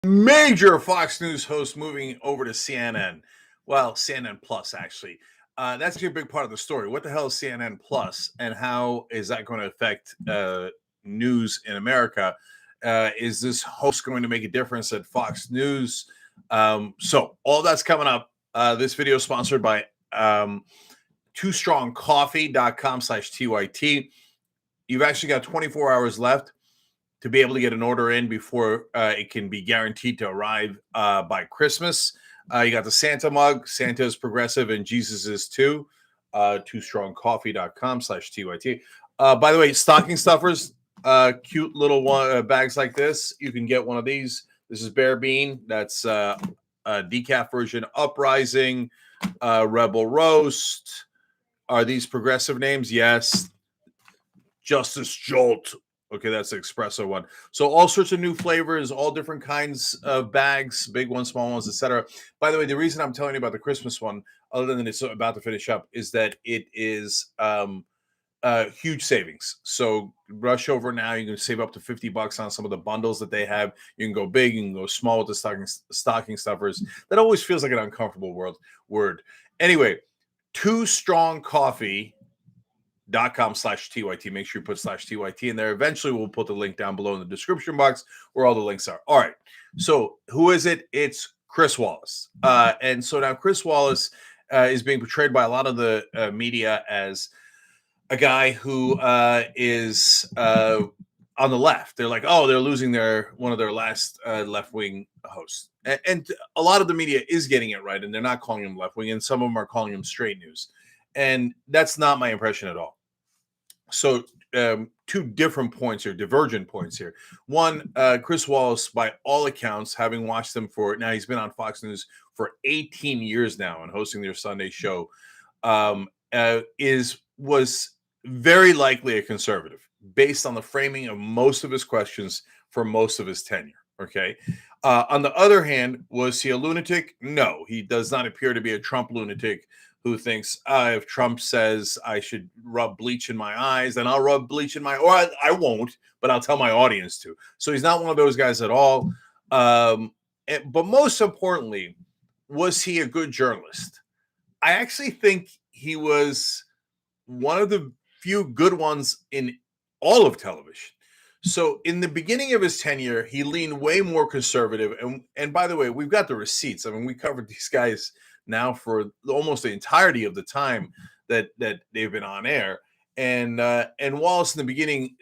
Major Fox News host moving over to CNN. Well, CNN Plus, actually. That's actually a big part of the story. What the hell is CNN Plus, and how is that going to affect news in America? Is this host going to make a difference at Fox News? So all that's coming up. This video is sponsored by twostrongcoffee.com/TYT. You've actually got 24 hours left to be able to get an order in before it can be guaranteed to arrive by Christmas. You got the Santa mug. Santa is progressive and Jesus is too. twostrongcoffee.com/TYT. By the way, stocking stuffers, cute little bags like this. You can get one of these. This is Bear Bean. That's a decaf version. Uprising, Rebel Roast. Are these progressive names? Yes. Justice Jolt. Okay, that's the espresso one. So all sorts of new flavors, all different kinds of bags, big ones, small ones, etc. By the way, the reason I'm telling you about the Christmas one, other than it's about to finish up, is that it is huge savings. So rush over now. You can save up to $50 on some of the bundles that they have. You can go big, you can go small with the stocking stuffers. That always feels like an uncomfortable word. Anyway, Too Strong Coffee. .com/TYT. Make sure you put /TYT in there. Eventually, we'll put the link down below in the description box where all the links are. All right. So who is it? It's Chris Wallace. And so now Chris Wallace is being portrayed by a lot of the media as a guy who is on the left. They're like, oh, they're losing one of their last left-wing hosts. And a lot of the media is getting it right, and they're not calling him left-wing, and some of them are calling him straight news. And that's not my impression at all. So two different points here, divergent points here. One, Chris Wallace, by all accounts, having watched him now he's been on Fox News for 18 years now and hosting their Sunday show, was very likely a conservative based on the framing of most of his questions for most of his tenure. Okay. On the other hand, was he a lunatic? No, he does not appear to be a Trump lunatic who thinks if Trump says I should rub bleach in my eyes, then I'll rub bleach in or I won't, but I'll tell my audience to. So he's not one of those guys at all. But most importantly, was he a good journalist? I actually think he was one of the few good ones in all of television. So in the beginning of his tenure, he leaned way more conservative. And by the way, we've got the receipts. I mean, we covered these guys now for almost the entirety of the time that they've been on air. And Wallace in the beginning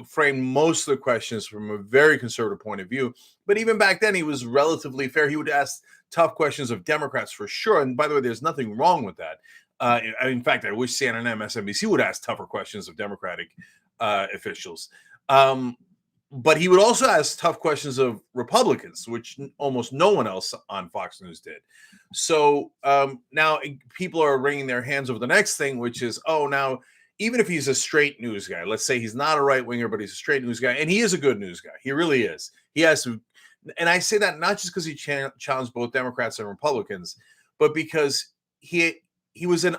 framed most of the questions from a very conservative point of view. But even back then, he was relatively fair. He would ask tough questions of Democrats for sure. And by the way, there's nothing wrong with that. In fact, I wish CNN and MSNBC would ask tougher questions of Democratic officials. But he would also ask tough questions of Republicans, which almost no one else on Fox News did. So now people are wringing their hands over the next thing, which is, now even if he's a straight news guy, let's say he's not a right winger, but he's a straight news guy, and he is a good news guy. He really is. He has to, and I say that not just because he challenged both Democrats and Republicans, but because he was an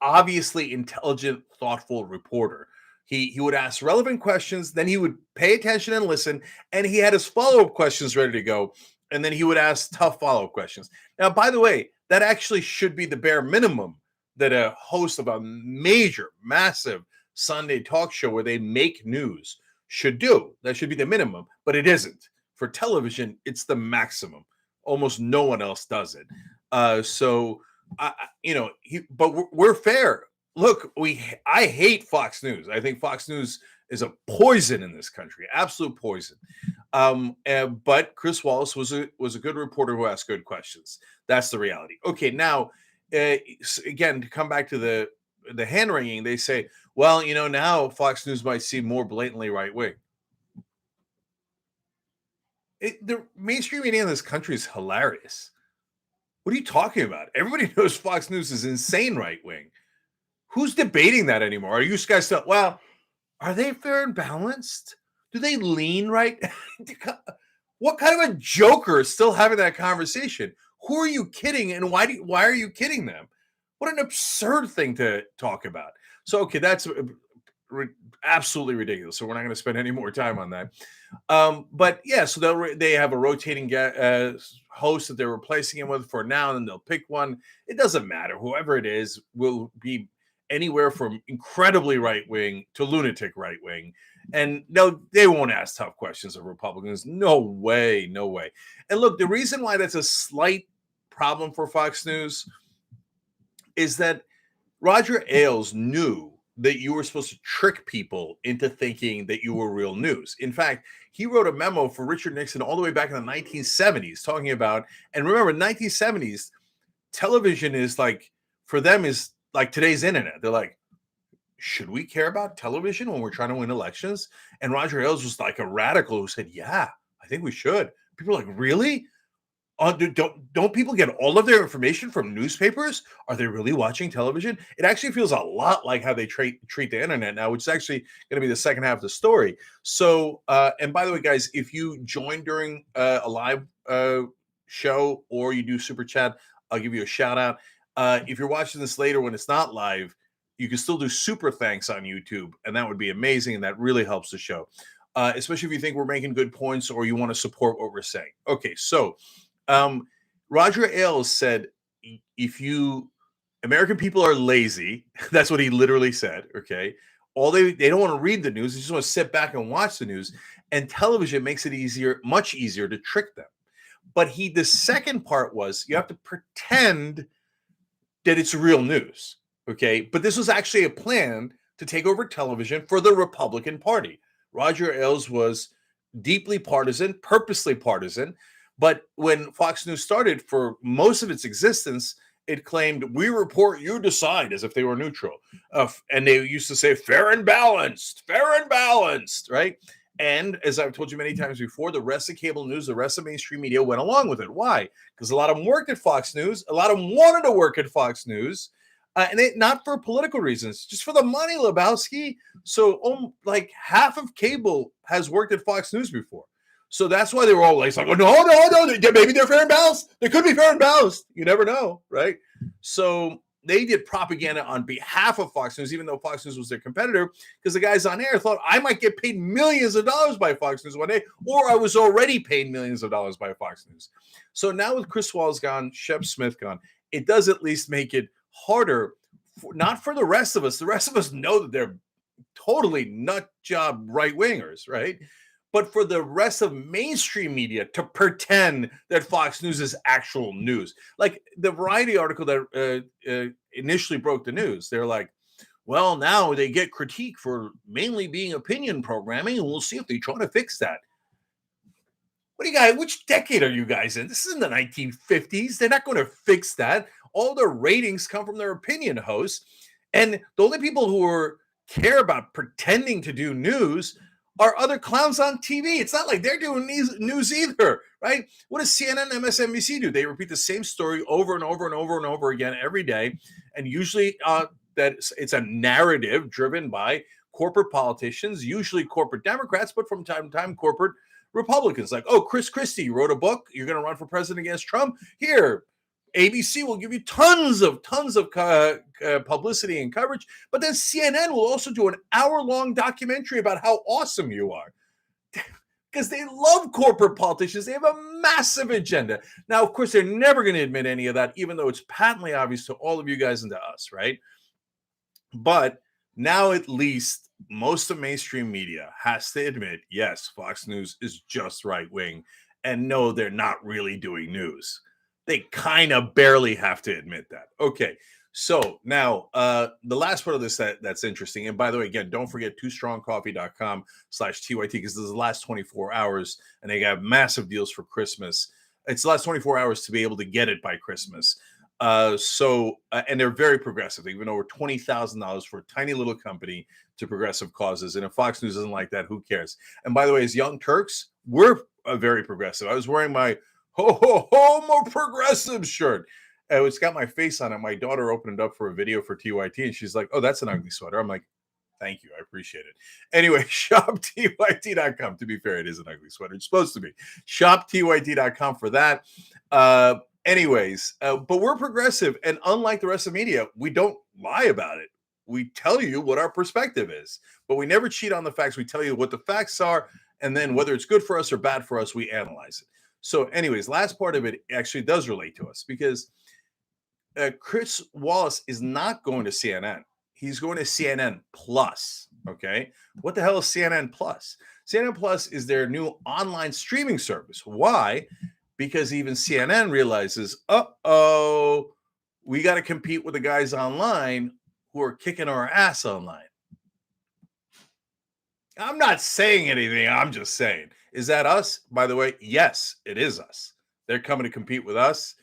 obviously intelligent, thoughtful reporter. He would ask relevant questions, then he would pay attention and listen, and he had his follow-up questions ready to go, and then he would ask tough follow-up questions. Now, by the way, that actually should be the bare minimum that a host of a major, massive Sunday talk show where they make news should do. That should be the minimum, but it isn't. For television, it's the maximum. Almost no one else does it. But we're fair. Look, I hate Fox News. I think Fox News is a poison in this country, absolute poison. But Chris Wallace was a good reporter who asked good questions. That's the reality. Okay, now again, to come back to the hand wringing, they say, well, now Fox News might seem more blatantly right wing. The mainstream media in this country is hilarious. What are you talking about? Everybody knows Fox News is insane right wing. Who's debating that anymore? Are you guys still, well, are they fair and balanced? Do they lean right? What kind of a joker is still having that conversation? Who are you kidding? And why are you kidding them? What an absurd thing to talk about. So, okay, that's absolutely ridiculous. So we're not going to spend any more time on that. But yeah, so they have a rotating host that they're replacing him with for now, and then they'll pick one. It doesn't matter. Whoever it is will be anywhere from incredibly right wing to lunatic right wing. And no, they won't ask tough questions of Republicans. No way, no way. And look, the reason why that's a slight problem for Fox News is that Roger Ailes knew that you were supposed to trick people into thinking that you were real news. In fact, he wrote a memo for Richard Nixon all the way back in the 1970s talking about, and remember, 1970s, television is like, for them, is like today's internet. They're like, should we care about television when we're trying to win elections? And Roger Ailes was like a radical who said, yeah, I think we should. People are like, really? Don't people get all of their information from newspapers? Are they really watching television? It actually feels a lot like how they treat the internet now, which is actually going to be the second half of the story. So, and by the way, guys, if you join during a live show or you do super chat, I'll give you a shout out. If you're watching this later when it's not live, you can still do super thanks on YouTube, and that would be amazing, and that really helps the show, especially if you think we're making good points or you want to support what we're saying. Okay, so Roger Ailes said, if American people are lazy, that's what he literally said, okay? They don't want to read the news, they just want to sit back and watch the news, and television makes it much easier to trick them. But the second part was you have to pretend that it's real news, okay? But this was actually a plan to take over television for the Republican Party. Roger Ailes was deeply partisan, purposely partisan. But when Fox News started, for most of its existence, it claimed, we report, you decide, as if they were neutral. And they used to say, fair and balanced, right? And as I've told you many times before, the rest of cable news, the rest of mainstream media went along with it. Why? Because a lot of them worked at Fox News. A lot of them wanted to work at Fox News. And not for political reasons, just for the money, Lebowski. So like half of cable has worked at Fox News before. So that's why they were all like, oh, no, maybe they're fair and balanced. They could be fair and balanced. You never know, right? So they did propaganda on behalf of Fox News, even though Fox News was their competitor, because the guys on air thought I might get paid millions of dollars by Fox News one day, or I was already paid millions of dollars by Fox News. So now with Chris Wallace gone, Shep Smith gone, it does at least make it harder, not for the rest of us. The rest of us know that they're totally nut job right-wingers, right? But for the rest of mainstream media to pretend that Fox News is actual news. Like the Variety article that initially broke the news, they're like, well, now they get critique for mainly being opinion programming, and we'll see if they try to fix that. What do you guys, which decade are you guys in? This is in the 1950s. They're not going to fix that. All their ratings come from their opinion hosts. And the only people who care about pretending to do news are other clowns on TV. It's not like they're doing news either, right? What does CNN and MSNBC do? They repeat the same story over and over and over and over again every day. And usually that it's a narrative driven by corporate politicians, usually corporate Democrats, but from time to time, corporate Republicans. Like, oh, Chris Christie wrote a book. You're going to run for president against Trump? Here, ABC will give you tons of publicity and coverage, but then CNN will also do an hour-long documentary about how awesome you are. Because they love corporate politicians. They have a massive agenda. Now, of course, they're never going to admit any of that, even though it's patently obvious to all of you guys and to us, right? But now at least most of mainstream media has to admit, yes, Fox News is just right-wing, and no, they're not really doing news. They kind of barely have to admit that. Okay, so now the last part of this that's interesting, and by the way, again, don't forget twostrongcoffee.com/TYT, because this is the last 24 hours, and they have massive deals for Christmas. It's the last 24 hours to be able to get it by Christmas. And they're very progressive. They even over $20,000 for a tiny little company to progressive causes. And if Fox News doesn't like that, who cares? And by the way, as Young Turks, we're very progressive. I was wearing my more progressive shirt. It's got my face on it. My daughter opened it up for a video for TYT, and she's like, oh, that's an ugly sweater. I'm like, thank you. I appreciate it. Anyway, shoptyt.com. To be fair, it is an ugly sweater. It's supposed to be. Shoptyt.com for that. But we're progressive. And unlike the rest of media, we don't lie about it. We tell you what our perspective is, but we never cheat on the facts. We tell you what the facts are, and then whether it's good for us or bad for us, we analyze it. So, anyways, last part of it actually does relate to us because Chris Wallace is not going to CNN. He's going to CNN Plus. Okay. What the hell is CNN Plus? CNN Plus is their new online streaming service. Why? Because even CNN realizes, we got to compete with the guys online who are kicking our ass online. I'm not saying anything. I'm just saying. Is that us? By the way, yes, it is us. They're coming to compete with us.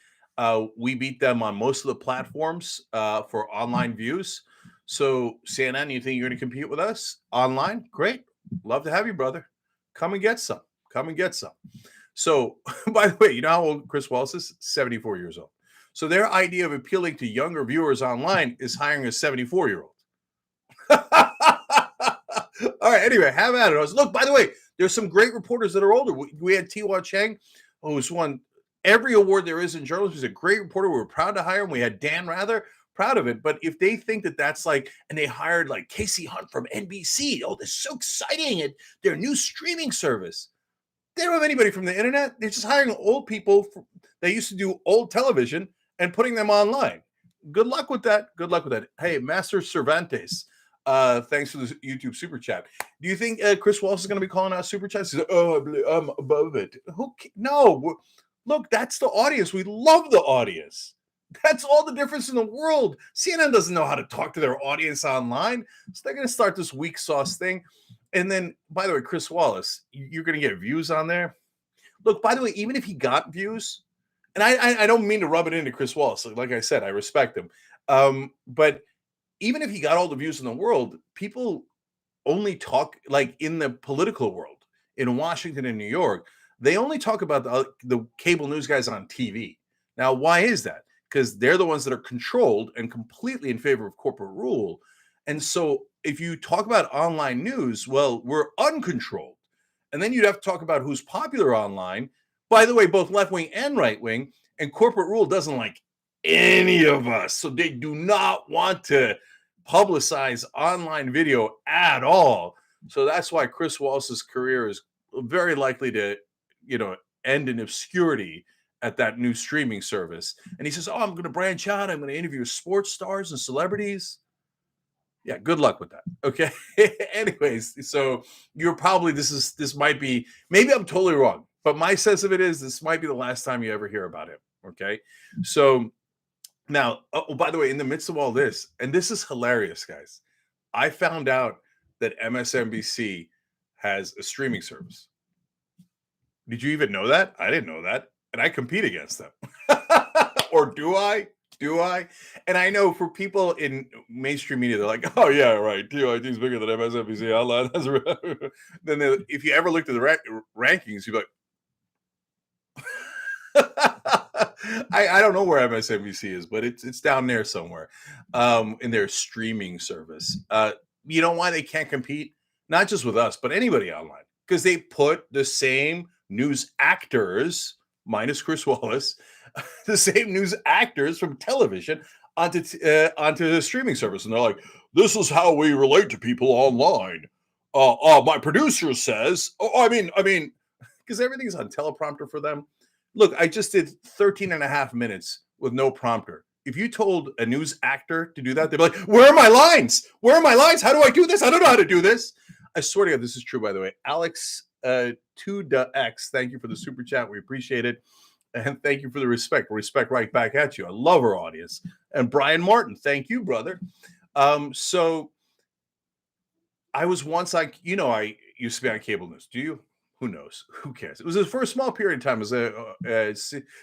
We beat them on most of the platforms for online views. So, CNN, you think you're going to compete with us online? Great. Love to have you, brother. Come and get some. Come and get some. So, by the way, you know how old Chris Wallace is? 74 years old. So, their idea of appealing to younger viewers online is hiring a 74-year-old. All right. Anyway, have at it. Look, by the way, there's some great reporters that are older. We had Tiwa Chang, who's won every award there is in journalism. He's a great reporter. We were proud to hire him. We had Dan Rather, proud of it. But if they think that that's like, and they hired like Casey Hunt from NBC, oh, that's so exciting. And their new streaming service. They don't have anybody from the internet. They're just hiring old people that used to do old television and putting them online. Good luck with that. Good luck with that. Hey, Master Cervantes. Thanks for the YouTube super chat. Do you think Chris Wallace is going to be calling out super chats? He's like, I'm above it. No, look, that's the audience. We love the audience. That's all the difference in the world. CNN doesn't know how to talk to their audience online, so they're going to start this weak sauce thing. And then, by the way, Chris Wallace, you're going to get views on there. Look, by the way, even if he got views, and I don't mean to rub it into Chris Wallace. Like I said, I respect him. But even if he got all the views in the world, people only talk like in the political world in Washington and New York. They only talk about the cable news guys on TV. Now, why is that? Because they're the ones that are controlled and completely in favor of corporate rule. And so if you talk about online news, well, we're uncontrolled. And then you'd have to talk about who's popular online. By the way, both left wing and right wing, and corporate rule doesn't like any of us. So they do not want to publicize online video at all. So that's why Chris Wallace's career is very likely to, end in obscurity at that new streaming service. And he says, I'm going to branch out. I'm going to interview sports stars and celebrities. Yeah, good luck with that. Okay. Anyways, so you're probably, this might be, maybe I'm totally wrong, but my sense of it is this might be the last time you ever hear about him. Okay. So now, by the way, in the midst of all this, and this is hilarious, guys, I found out that MSNBC has a streaming service. Did you even know that? I didn't know that. And I compete against them. Or do I? And I know for people in mainstream media, they're like, oh, yeah, right. TYT is bigger than MSNBC. Then if you ever looked at the rankings, you'd be like, I don't know where MSNBC is, but it's down there somewhere in their streaming service. You know why they can't compete? Not just with us, but anybody online. Because they put the same news actors, minus Chris Wallace, the same news actors from television onto the streaming service. And they're like, this is how we relate to people online. My producer says, because everything's on teleprompter for them. Look, I just did 13 and a half minutes with no prompter. If you told a news actor to do that, they'd be like, where are my lines? How do I do this? I don't know how to do this. I swear to God, this is true, by the way. Alex 2x, thank you for the super chat. We appreciate it. And thank you for the respect. Respect right back at you. I love our audience. And Brian Martin, thank you, brother. So I was once I used to be on cable news. Do you? Who knows? Who cares? It was for a small period of time as a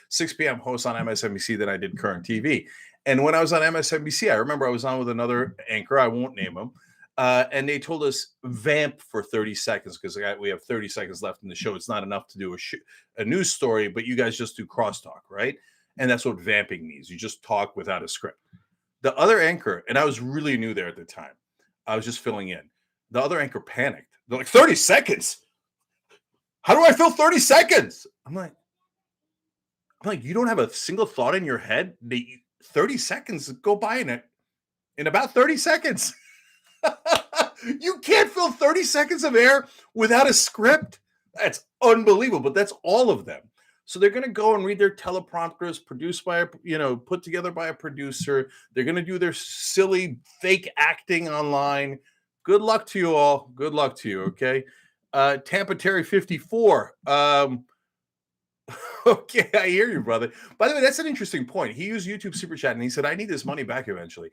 6 p.m. host on MSNBC. Then I did Current TV. And when I was on MSNBC, I remember I was on with another anchor. I won't name him. And they told us vamp for 30 seconds because we have 30 seconds left in the show. It's not enough to do a news story, but you guys just do crosstalk, right? And that's what vamping means. You just talk without a script. The other anchor, and I was really new there at the time. I was just filling in. The other anchor panicked. They're like, 30 seconds? How do I fill 30 seconds? I'm like, you don't have a single thought in your head? 30 seconds go by in it. in about 30 seconds. You can't fill 30 seconds of air without a script. That's unbelievable, but that's all of them. So they're going to go and read their teleprompters produced by put together by a producer. They're going to do their silly fake acting online. Good luck to you all. Good luck to you. Okay. Tampa Terry 54. Okay, I hear you, brother. By the way, that's an interesting point. He used YouTube Super Chat and he said, I need this money back eventually.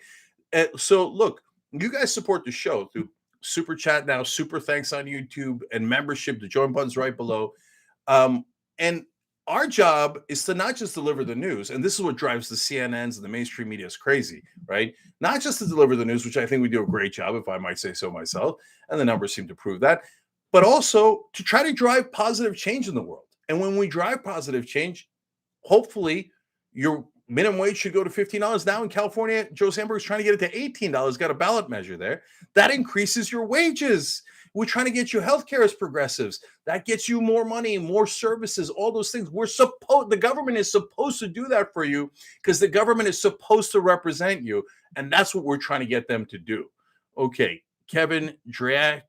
So look, you guys support the show through Super Chat now, Super Thanks on YouTube, and membership. The join button's right below. And our job is to not just deliver the news, and this is what drives the CNNs and the mainstream media is crazy, right? Not just to deliver the news, which I think we do a great job, if I might say so myself, and the numbers seem to prove that, but also to try to drive positive change in the world. And when we drive positive change, hopefully your minimum wage should go to $15 now. In California, Joe Sandberg is trying to get it to $18. Got a ballot measure there. That increases your wages. We're trying to get you healthcare as progressives. That gets you more money, more services, all those things. The government is supposed to do that for you because the government is supposed to represent you. And that's what we're trying to get them to do. Okay, Kevin Griatrix.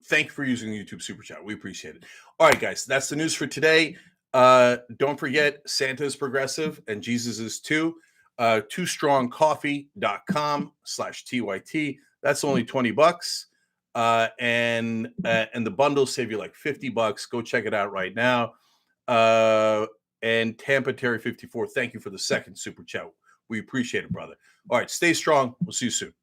Thank you for using the YouTube Super Chat. We appreciate it. All right, guys, that's the news for today. Don't forget, Santa is progressive and Jesus is too. TooStrongCoffee.com/TYT. That's only $20. And the bundles save you like $50. Go check it out right now. And Tampa Terry 54, thank you for the second Super Chat. We appreciate it, brother. All right, stay strong. We'll see you soon.